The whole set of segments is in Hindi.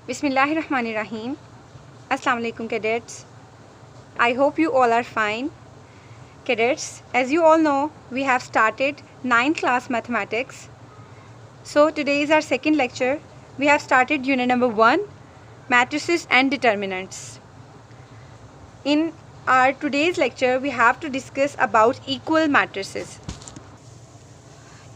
Bismillahirrahmanirrahim. Assalamu alaikum cadets. I hope you all are fine. Cadets, as you all know, we have started 9th class mathematics. So today is our second lecture. We have started unit number 1, matrices and determinants. In our today's lecture, we have to discuss about equal matrices.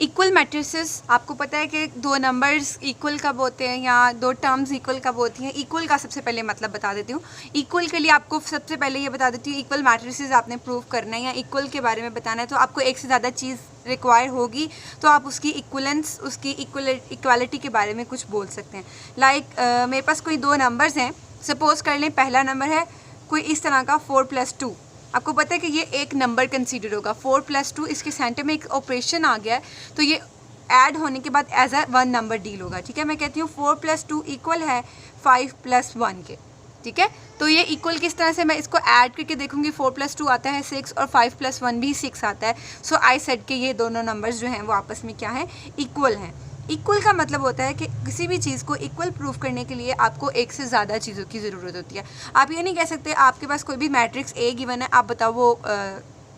Equal matrices, आपको पता है कि दो नंबर्स इक्वल कब होते हैं या दो टर्म्स इक्वल कब होती हैं. इक्वल का सबसे पहले मतलब बता देती हूँ. इक्वल के लिए आपको सबसे पहले ये बता देती हूँ, इक्वल मैट्रिसेस आपने प्रूव करना है या इक्वल के बारे में बताना है तो आपको एक से ज़्यादा चीज़ रिक्वायर होगी तो आप उसकी इक्वलेंस, उसकी इक्वालिटी के बारे में कुछ बोल सकते हैं. लाइक मेरे पास कोई दो नंबर्स हैं, सपोज़ कर लें पहला नंबर है कोई इस तरह का 4+2. आपको पता है कि ये एक नंबर कंसीडर होगा. 4+2 इसके सेंटर में एक ऑपरेशन आ गया है तो ये ऐड होने के बाद as a one number deal होगा. ठीक है, मैं कहती हूँ 4+2 इक्वल है 5+1 के. ठीक है, तो ये इक्वल किस तरह से मैं इसको ऐड करके देखूंगी. 4+2 आता है 6 और 5+1 भी 6 आता है. सो आई सेड कि ये दोनों नंबर्स जो हैं वो आपस में क्या हैं, इक्वल हैं. इक्वल का मतलब होता है कि किसी भी चीज़ को इक्वल प्रूफ करने के लिए आपको एक से ज़्यादा चीज़ों की ज़रूरत होती है. आप ये नहीं कह सकते आपके पास कोई भी मैट्रिक्स ए गिवन है, आप बताओ वो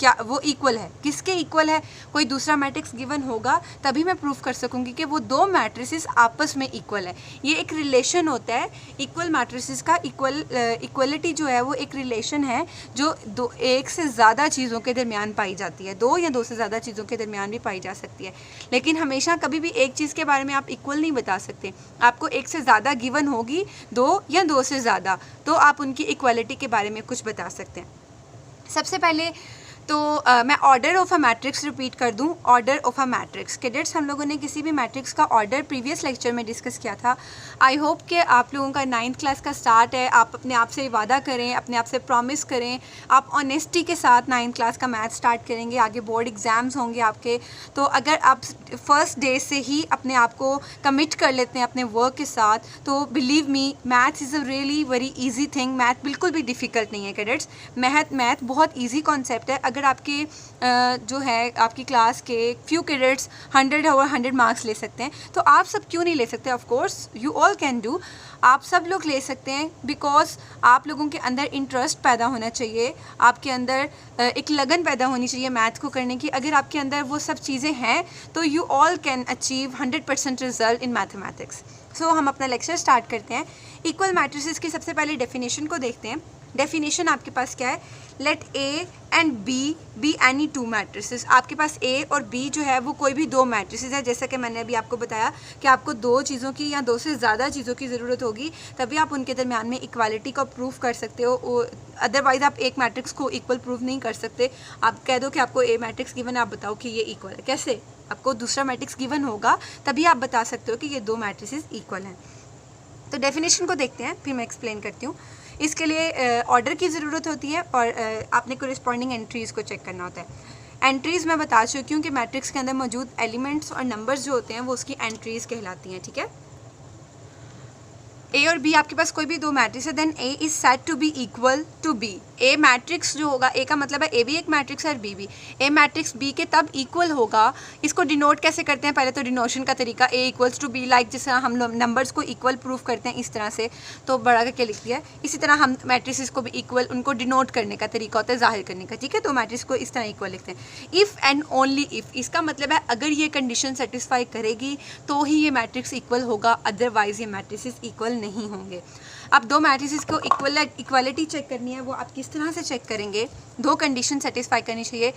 क्या वो इक्वल है. किसके इक्वल है, कोई दूसरा मैट्रिक्स गिवन होगा तभी मैं प्रूफ कर सकूंगी कि वो दो मैट्रिसेस आपस में इक्वल है. ये एक रिलेशन होता है इक्वल मैट्रिसेस का. इक्वलिटी जो है वो एक रिलेशन है जो दो एक से ज़्यादा चीज़ों के दरमियान पाई जाती है. दो या दो से ज़्यादा चीज़ों के दरमियान भी पाई जा सकती है, लेकिन हमेशा कभी भी एक चीज़ के बारे में आप इक्वल नहीं बता सकते. आपको एक से ज़्यादा गिवन होगी, दो या दो से ज़्यादा, तो आप उनकी इक्वालिटी के बारे में कुछ बता सकते हैं. सबसे पहले तो मैं order of a matrix repeat कर दूं. Order of a matrix cadets, हम लोगों ने किसी भी मैट्रिक्स का ऑर्डर प्रीवियस लेक्चर में डिस्कस किया था. आई होप कि आप लोगों का 9th क्लास का स्टार्ट है. आप अपने आप से वादा करें, अपने आप से प्रॉमिस करें, आप ऑनेस्टी के साथ 9th क्लास का मैथ स्टार्ट करेंगे. आगे बोर्ड एग्ज़ाम्स होंगे आपके, तो अगर आप फर्स्ट डे से ही अपने आप को कमिट कर लेते हैं अपने वर्क के साथ, तो believe me maths is a really very easy thing. Math बिल्कुल भी डिफ़िकल्ट नहीं है कैडेट्स. मैथ बहुत ईजी कॉन्सेप्ट है. अगर आपके जो है आपकी क्लास के फ्यू कैडेट्स 100 और 100 मार्क्स ले सकते हैं, तो आप सब क्यों नहीं ले सकते. Of course you all can do. आप सब लोग ले सकते हैं बिकॉज आप लोगों के अंदर इंटरेस्ट पैदा होना चाहिए, आपके अंदर एक लगन पैदा होनी चाहिए मैथ को करने की. अगर आपके अंदर वो सब चीज़ें हैं तो you all can achieve 100% result in mathematics. So हम अपना लेक्चर स्टार्ट करते हैं. इक्वल मैट्रिसेस की सबसे पहले डेफिनेशन को देखते हैं. डेफिनेशन आपके पास क्या है, let A and B be any two matrices. आपके पास ए और बी जो है वो कोई भी दो मैट्रिसेस है. जैसा कि मैंने अभी आपको बताया कि आपको दो चीज़ों की या दो से ज़्यादा चीज़ों की ज़रूरत होगी तभी आप उनके दरमियान में इक्वालिटी को प्रूव कर सकते हो. अदरवाइज़ आप एक मैट्रिक्स को इक्वल प्रूव नहीं कर सकते. आप कह दो कि आपको ए मैट्रिक्स गिवन है, आप बताओ कि ये इक्वल है. कैसे? आपको दूसरा मैट्रिक्स गिवन होगा तभी आप बता सकते हो कि ये दो मैट्रिसेस इक्वल हैं. तो डेफिनेशन को देखते हैं, फिर मैं एक्सप्लेन करती हूँ. इसके ऑर्डर की ज़रूरत होती है और आपने कोरिस्पॉन्डिंग एंट्रीज़ को चेक करना होता है. एंट्रीज़ मैं बता चुकी हूँ कि मैट्रिक्स के अंदर मौजूद एलिमेंट्स और नंबर्स जो होते हैं वो उसकी एंट्रीज़ कहलाती हैं. ठीक है, ए और बी आपके पास कोई भी दो मैट्रिक्स है, then A is said to be equal to B. A matrix जो होगा, ए का मतलब है ए भी एक मैट्रिक्स है और बी भी. ए मैट्रिक्स बी के तब इक्वल होगा. इसको डिनोट कैसे करते हैं, पहले तो डिनोशन का तरीका ए इक्वल्स टू बी, लाइक जिस तरह हम लोग नंबर्स को इक्वल प्रूफ करते हैं इस तरह से, तो बड़ा करके लिख दिया. इसी तरह हम मैट्रिक्स को भी इक्वल उनको डिनोट करने का तरीका होता है, जाहिर करने का. ठीक है, तो मैट्रिक्स को इस तरह इक्वल लिखते हैं. इफ़ एंड ओनली इफ़, इसका मतलब है अगर ये कंडीशन सेटिस्फाई करेगी तो ही ये मैट्रिक्स इक्वल होगा, अदरवाइज ये मैट्रिक्स इक्वल नहीं होंगे. अब दो मैट्रिसेस को इक्वालिटी चेक करनी है, वो आप किस तरह से चेक करेंगे. दो कंडीशन सेटिस्फाई करनी चाहिए.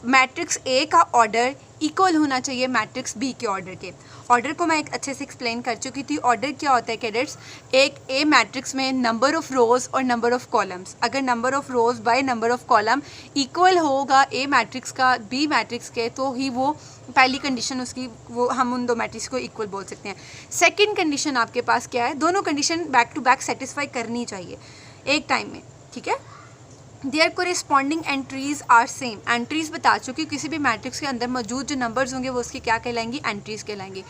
मैट्रिक्स ए का ऑर्डर इक्वल होना चाहिए मैट्रिक्स बी के ऑर्डर के. ऑर्डर को मैं एक अच्छे से एक्सप्लेन कर चुकी थी. ऑर्डर क्या होता है कैडेट्स, एक ए मैट्रिक्स में नंबर ऑफ़ रोज़ और नंबर ऑफ़ कॉलम्स, अगर number of rows by number of column equal होगा ए मैट्रिक्स का बी मैट्रिक्स के, तो ही वो पहली कंडीशन उसकी, वो हम उन दो मैट्रिक्स को इक्वल बोल सकते हैं. सेकंड कंडीशन आपके पास क्या है, दोनों condition back to back satisfy करनी चाहिए एक टाइम में. ठीक है, their corresponding entries are same. Entries बता चुकी, किसी भी मैट्रिक्स के अंदर मौजूद जो नंबर्स होंगे वो उसकी क्या कहलाएंगी, एंट्रीज़ कहलाएंगी.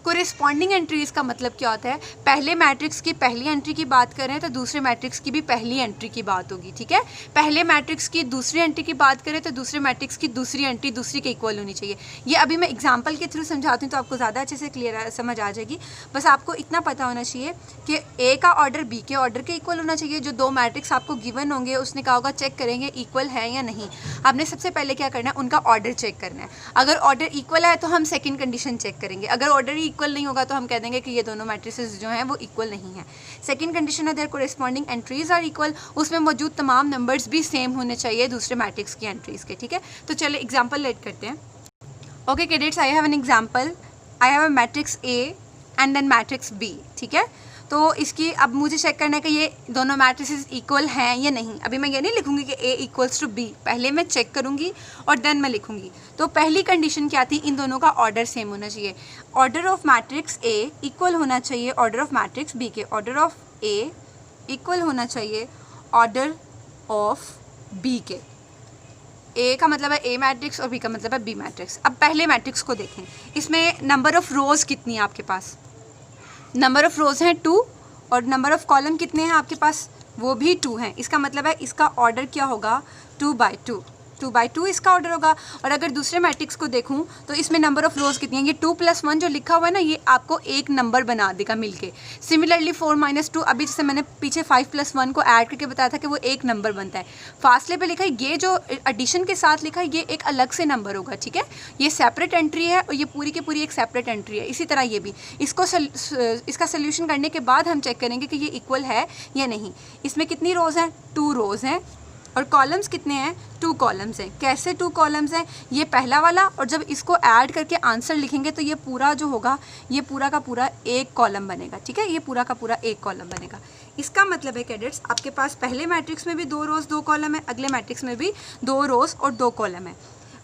कोरिस्पॉन्डिंग एंट्रीज़ का मतलब क्या होता है, पहले मैट्रिक्स की पहली एंट्री की बात करें तो दूसरे मैट्रिक्स की भी पहली एंट्री की बात होगी, ठीक है। पहले मैट्रिक्स की दूसरी एंट्री की बात करें तो दूसरे मैट्रिक्स की दूसरी एंट्री दूसरी के इक्वल होनी चाहिए। ये अभी मैं एग्जाम्पल के थ्रू समझाती हूँ तो आपको ज़्यादा अच्छे से क्लियर समझ आ जाएगी। बस आपको इतना पता होना चाहिए कि ए का ऑर्डर बी के ऑर्डर के इक्वल होना चाहिए। जो दो मैट्रिक्स आपको गिवन होंगे उसने कहा होगा चेक करेंगे इक्वल है या नहीं। आपने सबसे पहले क्या करना है, उनका ऑर्डर चेक करना है। अगर ऑर्डर इक्वल है तो हम सेकंड कंडीशन चेक करेंगे, अगर ऑर्डर ही इक्वल नहीं होगा तो हम कह देंगे कि ये दोनों मैट्रिसेस जो हैं वो इक्वल नहीं है। सेकंड कंडीशन है their corresponding entries are equal, उसमें मौजूद तमाम नंबर्स भी सेम होने चाहिए दूसरे मैट्रिक्स की एंट्रीज के, ठीक है। तो चलिए एग्जाम्पल लेट करते हैं। Okay cadets, I have an example, I have a matrix A and then matrix B, ठीक है। तो इसकी अब मुझे चेक करना है कि ये दोनों मैट्रिसेस इक्वल हैं या नहीं। अभी मैं ये नहीं लिखूंगी कि ए इक्वल्स टू बी, पहले मैं चेक करूंगी और देन मैं लिखूंगी। तो पहली कंडीशन क्या थी, इन दोनों का ऑर्डर सेम होना चाहिए। Order of matrix A equal होना चाहिए ऑर्डर ऑफ मैट्रिक्स बी के। ऑर्डर ऑफ ए इक्वल होना चाहिए ऑर्डर ऑफ बी के। ए का मतलब है ए मैट्रिक्स और बी का मतलब है बी मैट्रिक्स। अब पहले मैट्रिक्स को देखें, इसमें नंबर ऑफ़ रोज़ कितनी है आपके पास, नंबर ऑफ़ रोज़ हैं 2 और नंबर ऑफ़ कॉलम कितने हैं आपके पास, वो भी 2 हैं। इसका मतलब है इसका ऑर्डर क्या होगा, 2/2, 2/2 इसका ऑर्डर होगा। और अगर दूसरे मैट्रिक्स को देखूं तो इसमें नंबर ऑफ़ रोज़ कितनी है, ये 2+1 जो लिखा हुआ है ना, ये आपको एक नंबर बना देगा मिलके। सिमिलरली 4-2, अभी जैसे मैंने पीछे 5+1 को ऐड करके बताया था कि वो एक नंबर बनता है। फासले पे लिखा है, ये जो एडिशन के साथ लिखा है ये एक अलग से नंबर होगा, ठीक है। ये सेपरेट एंट्री है और ये पूरी की पूरी एक सेपरेट एंट्री है। इसी तरह ये भी, इसका सोल्यूशन करने के बाद हम चेक करेंगे कि ये इक्वल है या नहीं। इसमें कितनी रोज़ हैं, 2 रोज़ हैं और कॉलम्स कितने हैं, 2 कॉलम्स हैं। कैसे 2 कॉलम्स हैं, ये पहला वाला, और जब इसको ऐड करके आंसर लिखेंगे तो ये पूरा जो होगा ये पूरा का पूरा एक कॉलम बनेगा, ठीक है। ये पूरा का पूरा एक कॉलम बनेगा। इसका मतलब है कैडेट्स, आपके पास पहले मैट्रिक्स में भी 2 रोज़ 2 कॉलम है, अगले मैट्रिक्स में भी 2 रोज़ और 2 कॉलम है।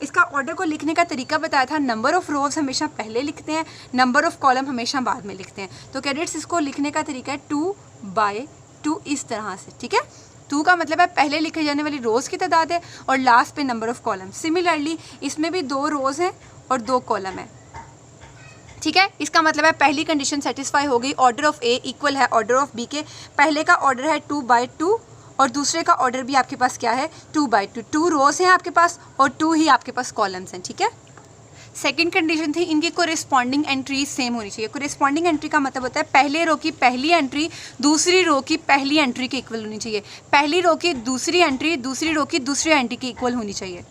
इसका ऑर्डर को लिखने का तरीका बताया था, नंबर ऑफ़ रोज़ हमेशा पहले लिखते हैं, नंबर ऑफ़ कॉलम हमेशा बाद में लिखते हैं। तो कैडेट्स इसको लिखने का तरीका है 2/2 इस तरह से, ठीक है। 2 का मतलब है पहले लिखे जाने वाली रोज़ की तादाद है और लास्ट पे नंबर ऑफ़ कॉलम। सिमिलरली इसमें भी 2 रोज़ हैं और 2 कॉलम है, ठीक है। इसका मतलब है पहली कंडीशन सेटिस्फाई हो गई, ऑर्डर ऑफ ए इक्वल है ऑर्डर ऑफ बी के। पहले का ऑर्डर है 2/2 और दूसरे का ऑर्डर भी आपके पास क्या है, 2/2। 2 रोज़ हैं आपके पास और 2 ही आपके पास कॉलम्स हैं, ठीक है। सेकंड कंडीशन थी इनकी कोरिस्पॉन्डिंग एंट्री सेम होनी चाहिए। कोरिस्पॉन्डिंग एंट्री का मतलब होता है पहले रो की पहली एंट्री दूसरी रो की पहली एंट्री के इक्वल होनी चाहिए, पहली रो की दूसरी एंट्री दूसरी रो की दूसरी एंट्री के इक्वल होनी चाहिए।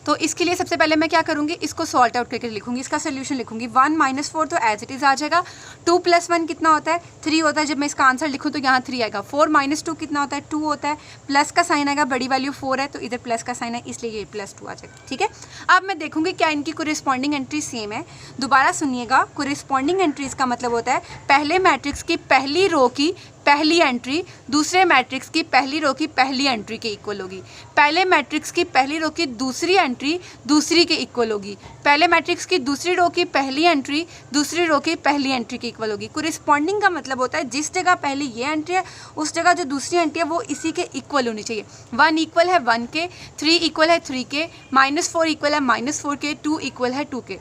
तो इसके लिए सबसे पहले मैं क्या करूँगी, इसको सॉल्ट आउट करके लिखूंगी, इसका सोल्यूशन लिखूंगी। 1 - 4 तो एज इट इज़ आ जाएगा। 2 + 1 कितना होता है, 3 होता है। जब मैं इसका आंसर लिखूँ तो यहाँ 3 आएगा। 4 - 2 कितना होता है, 2 होता है। प्लस का साइन आएगा, बड़ी वैल्यू 4 है तो इधर प्लस का साइन है, इसलिए ये +2 आ जाएगा, ठीक है। अब मैं देखूँगी क्या इनकी कोरिस्पॉन्डिंग एंट्री सेम है। दोबारा सुनिएगा, कोरिस्पॉन्डिंग एंट्रीज का मतलब होता है पहले मैट्रिक्स की पहली रो की पहली एंट्री दूसरे मैट्रिक्स की पहली रो की पहली एंट्री के इक्वल होगी। पहले मैट्रिक्स की पहली रो की दूसरी एंट्री दूसरी के इक्वल होगी। पहले मैट्रिक्स की दूसरी रो की पहली एंट्री दूसरी रो की पहली एंट्री के इक्वल होगी। कोरिस्पॉन्डिंग का मतलब होता है जिस जगह पहले ये एंट्री है उस जगह जो दूसरी एंट्री है वो इसी के इक्वल होनी चाहिए। 1 इक्वल है 1 के, 3 इक्वल है 3 के, -4 इक्वल है -4 के, 2 इक्वल है 2 के।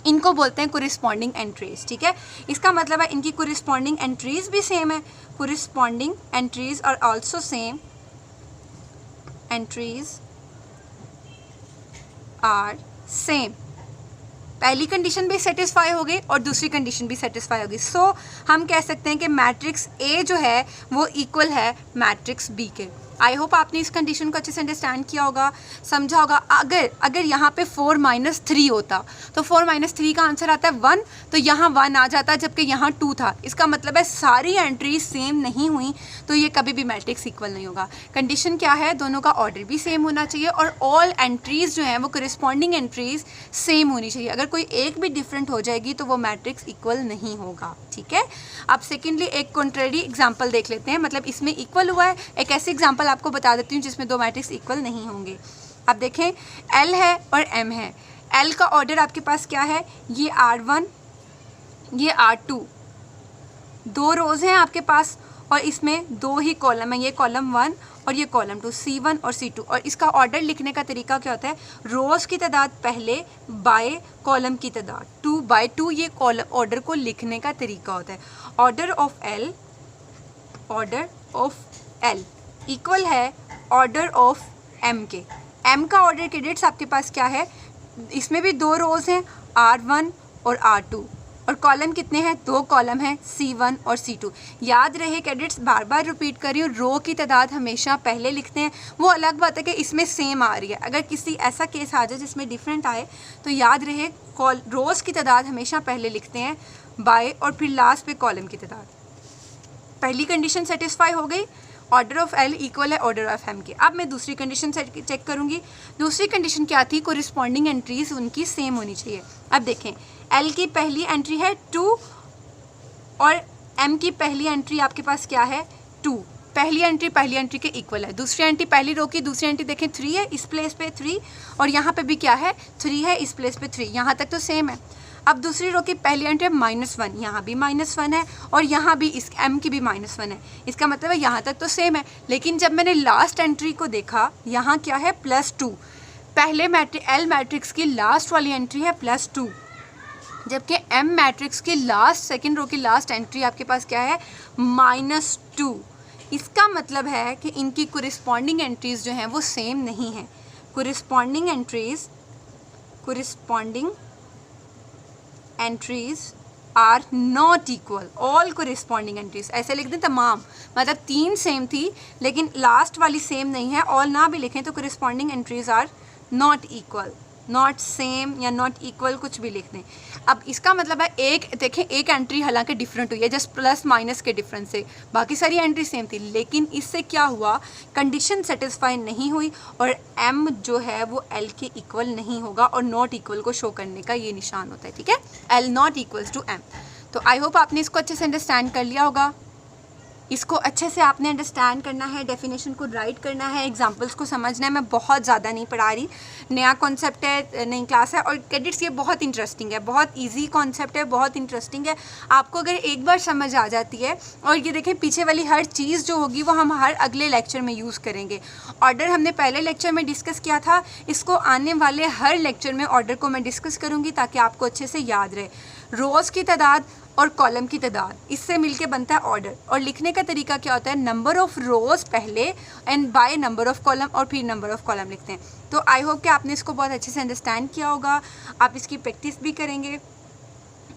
इनको बोलते हैं कोरिस्पॉन्डिंग एंट्रीज, ठीक है। इसका मतलब है इनकी कोरिस्पॉन्डिंग एंट्रीज भी सेम है। Corresponding entries are also same, entries are same. पहली कंडीशन भी सेटिस्फाई हो गई और दूसरी कंडीशन भी सेटिस्फाई हो गई। सो हम कह सकते हैं कि मैट्रिक्स ए जो है वो इक्वल है मैट्रिक्स बी के। आई होप आपने इस कंडीशन को अच्छे से अंडरस्टैंड किया होगा, समझा होगा। अगर यहाँ पे 4 - 3 होता तो 4 - 3 का आंसर आता है 1, तो यहाँ 1 आ जाता जबकि यहाँ 2 था। इसका मतलब है सारी एंट्रीज सेम नहीं हुई तो ये कभी भी मैट्रिक्स इक्वल नहीं होगा। कंडीशन क्या है, दोनों का ऑर्डर भी सेम होना चाहिए और ऑल एंट्रीज जो हैं वो कोरिस्पॉन्डिंग एंट्रीज सेम होनी चाहिए। अगर कोई एक भी डिफरेंट हो जाएगी तो वो मैट्रिक्स इक्वल नहीं होगा, ठीक है। अब सेकेंडली एक कॉन्ट्रेरी एग्जाम्पल देख लेते हैं, मतलब इसमें इक्वल हुआ है। एक ऐसी एग्जाम्पल आपको बता देती हूँ जिसमें 2 मैट्रिक्स इक्वल नहीं होंगे। अब देखें L है और M है। L का ऑर्डर आपके पास क्या है, ये R1 ये R2, 2 रोज़ हैं आपके पास और इसमें 2 ही कॉलम है, ये कॉलम 1 और ये कॉलम 2, C1 और C2। और इसका ऑर्डर लिखने का तरीका क्या होता है, रोज़ की तादाद पहले बाय कॉलम की तादाद 2/2, ये कॉलम ऑर्डर को लिखने का तरीका होता है। ऑर्डर ऑफ L इक्वल है ऑर्डर ऑफ M के। M का ऑर्डर कैडेट्स आपके पास क्या है, इसमें भी 2 रोज़ हैं, R1 और R2, और कॉलम कितने हैं, 2 कॉलम हैं, C1 और C2। याद रहे कैडेट्स, बार बार रिपीट कर रही हूँ, रो की तादाद हमेशा पहले लिखते हैं। वो अलग बात है कि इसमें सेम आ रही है, अगर किसी ऐसा केस आ जाए जिसमें डिफरेंट आए तो याद रहे रोज़ की तादाद हमेशा पहले लिखते हैं बाय, और फिर लास्ट पे कॉलम की तादाद। पहली कंडीशन सेटिस्फाई हो गई, ऑर्डर ऑफ L इक्वल है ऑर्डर ऑफ M के। अब मैं दूसरी कंडीशन चेक करूँगी। दूसरी कंडीशन क्या थी, कोरिस्पॉन्डिंग एंट्रीज उनकी सेम होनी चाहिए। अब देखें, L की पहली एंट्री है 2 और M की पहली एंट्री आपके पास क्या है, 2। पहली एंट्री के इक्वल है। दूसरी एंट्री पहली रो की दूसरी एंट्री देखें 3 है, इस प्लेस पे 3, और यहाँ पे भी क्या है, 3 है, इस प्लेस पे 3, यहाँ तक तो सेम है। अब दूसरी रो की पहली एंट्री -1, यहाँ भी -1 है, और यहाँ भी इस M की भी -1 है। इसका मतलब है यहाँ तक तो सेम है। लेकिन जब मैंने लास्ट एंट्री को देखा, यहाँ क्या है, +2। पहले L मैट्रिक्स की लास्ट वाली एंट्री है +2, जबकि M मैट्रिक्स की लास्ट सेकेंड रो की लास्ट एंट्री आपके पास क्या है, -2। इसका मतलब है कि इनकी कोरिस्पॉन्डिंग एंट्रीज जो हैं वो सेम नहीं है। Corresponding entries are not equal. All corresponding entries ऐसे लिख दें तमाम, मतलब 3 सेम थी लेकिन लास्ट वाली सेम नहीं है। ऑल ना भी लिखें तो corresponding entries are not equal, not same या नॉट इक्वल, कुछ भी लिख दें। अब इसका मतलब है एक एंट्री हालांकि डिफरेंट हुई है, जस्ट प्लस माइनस के डिफरेंस से, बाकी सारी एंट्री सेम थी, लेकिन इससे क्या हुआ, कंडीशन सेटिस्फाई नहीं हुई और M जो है वो L के इक्वल नहीं होगा, और नॉट इक्वल को शो करने का ये निशान होता है। ठीक है, L not equals to M। तो आई होप आपने इसको अच्छे से अंडरस्टैंड कर लिया होगा। इसको अच्छे से आपने अंडरस्टैंड करना है, डेफिनेशन को राइट करना है, एग्जांपल्स को समझना है। मैं बहुत ज़्यादा नहीं पढ़ा रही, नया कॉन्सेप्ट है, नई क्लास है, और कैडेट्स ये बहुत इंटरेस्टिंग है, बहुत इजी कॉन्सेप्ट है, बहुत इंटरेस्टिंग है। आपको अगर एक बार समझ आ जाती है, और ये देखें पीछे वाली हर चीज़ जो होगी वो हम हर अगले लेक्चर में यूज़ करेंगे। ऑर्डर हमने पहले लेक्चर में डिस्कस किया था, इसको आने वाले हर लेक्चर में ऑर्डर को मैं डिस्कस करूँगी ताकि आपको अच्छे से याद रहे। रोज़ की तादाद और कॉलम की तादाद, इससे मिलके बनता है ऑर्डर, और लिखने का तरीका क्या होता है, नंबर ऑफ़ रोज़ पहले and bye number of column, और फिर नंबर ऑफ़ कॉलम लिखते हैं। तो आई होप कि आपने इसको बहुत अच्छे से अंडरस्टैंड किया होगा, आप इसकी प्रैक्टिस भी करेंगे।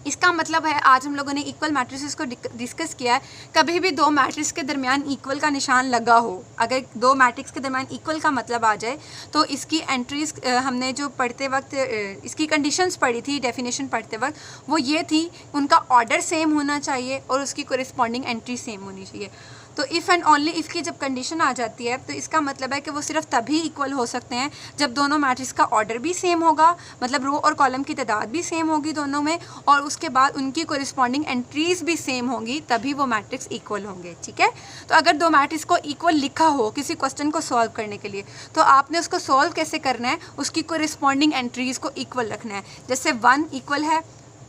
इसका मतलब है आज हम लोगों ने इक्वल मैट्रिसेस को डिस्कस किया है। कभी भी 2 मैट्रिक्स के दरमियान इक्वल का निशान लगा हो, अगर 2 मैट्रिक्स के दरमियान इक्वल का मतलब आ जाए तो इसकी एंट्रीज हमने जो पढ़ते वक्त इसकी कंडीशंस पढ़ी थी, डेफिनेशन पढ़ते वक्त, वो ये थी, उनका ऑर्डर सेम होना चाहिए और उसकी कोरिस्पॉन्डिंग एंट्री सेम होनी चाहिए। तो इफ़ एंड ओनली इफ़ की जब कंडीशन आ जाती है तो इसका मतलब है कि वो सिर्फ तभी इक्वल हो सकते हैं जब दोनों मैट्रिक्स का ऑर्डर भी सेम होगा, मतलब रो और कॉलम की तादाद भी सेम होगी दोनों में, और उसके बाद उनकी कोरिस्पॉन्डिंग एंट्रीज भी सेम होंगी, तभी वो मैट्रिक्स इक्वल होंगे। ठीक है, तो अगर 2 मैट्रिक्स को इक्वल लिखा हो किसी क्वेश्चन को सॉल्व करने के लिए, तो आपने उसको सॉल्व कैसे करना है, उसकी कोरिस्पॉन्डिंग एंट्रीज को इक्वल रखना है। जैसे 1 इक्वल है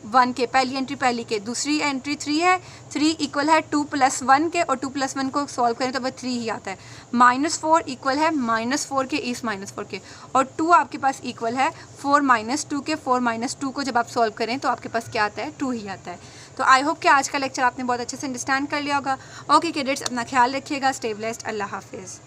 1 के, पहली एंट्री पहली के, दूसरी एंट्री 3 है, 3 इक्वल है 2 + 1 के, और 2 + 1 को सॉल्व करें तो वह 3 ही आता है। -4 इक्वल है -4 के इस -4 के, और 2 आपके पास इक्वल है 4 - 2 के, 4 - 2 को जब आप सॉल्व करें तो आपके पास क्या आता है, 2 ही आता है। तो आई होप कि आज का लेक्चर आपने बहुत अच्छे से अंडरस्टैंड कर लिया होगा। ओके किड्स, अपना ख्याल रखिएगा, स्टे ब्लेस्ड, अल्लाह हाफिज़।